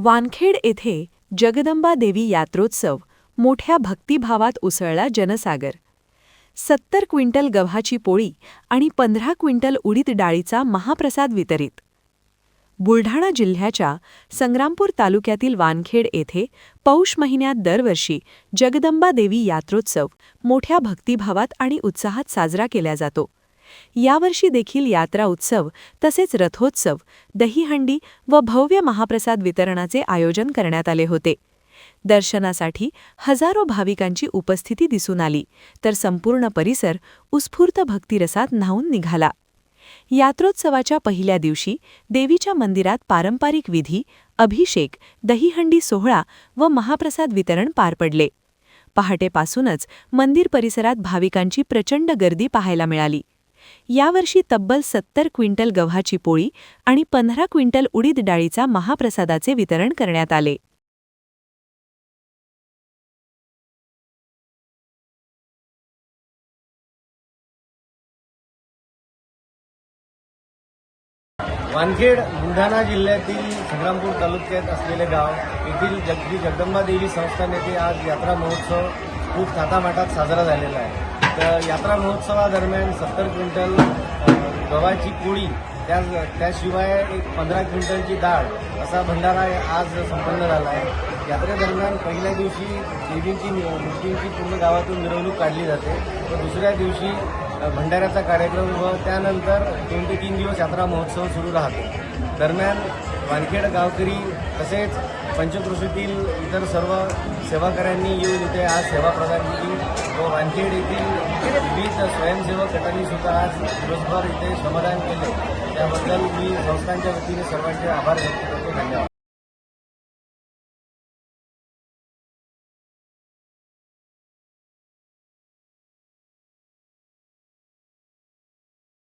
वानखेड येथे जगदंबा देवी यात्रोत्सव मोठ्या भक्तिभावात उसळला जनसागर. 70 क्विंटल गव्हाची पोळी आणि 15 क्विंटल उडीद डाळीचा महाप्रसाद वितरित. बुलढाणा जिल्ह्याच्या संग्रामपूर तालुक्यातील वानखेड येथे पौष महिन्यात दरवर्षी जगदंबा देवी यात्रोत्सव मोठ्या भक्तिभावात आणि उत्साहात साजरा केला जातो. यावर्षी देखील यात्रा उत्सव तसेच रथोत्सव, दहीहंडी व भव्य महाप्रसाद वितरणाचे आयोजन करण्यात आले होते. दर्शनासाठी हजारो भाविकांची उपस्थिती दिसून आली, तर संपूर्ण परिसर उत्स्फूर्त भक्तिरसात न्हाऊन निघाला. यात्रोत्सवाच्या पहिल्या दिवशी देवीच्या मंदिरात पारंपरिक विधी, अभिषेक, दहीहंडी सोहळा व महाप्रसाद वितरण पार पडले. पहाटेपासूनच मंदिर परिसरात भाविकांची प्रचंड गर्दी पाहायला मिळाली. यावर्षी तब्बल 70 क्विंटल गव्हाची पोळी आणि 15 क्विंटल उडीद डाळीचा महाप्रसादाचे वितरण करण्यात आले. वानखेड बुलढाणा जिल्ह्यातील संग्रामपूर तालुक्यात असलेले गाव येथील जगदंबा देवी संस्थान येथे आज यात्रा महोत्सव खूप थाटामाटात साजरा झालेला आहे. तर यात्रा महोत्सवादरम्यान 70 क्विंटल गव्हाची पोळी त्याशिवाय 15 क्विंटलची डाळ असा भंडारा आज संपन्न झाला आहे. यात्रेदरम्यान पहिल्या दिवशी देवींची मूर्तींची पूर्ण गावातून मिरवणूक काढली जाते, तर दुसऱ्या दिवशी भंडाऱ्याचा कार्यक्रम व त्यानंतर 2 ते 3 दिवस यात्रा महोत्सव सुरू राहतो. दरम्यान वानखेड गावकरी तसेच पंचक्रोशीतील इतर सर्व सेवाकऱ्यांनी येऊन इथे आज सेवा प्रदान केली व वानखेड येथील विविध स्वयंसेवक गटांनी सुद्धा आज दिवसभर इथे श्रमदान केले. त्याबद्दल मी संस्थांच्या वतीने सर्वांचे आभार व्यक्त करतो. धन्यवाद.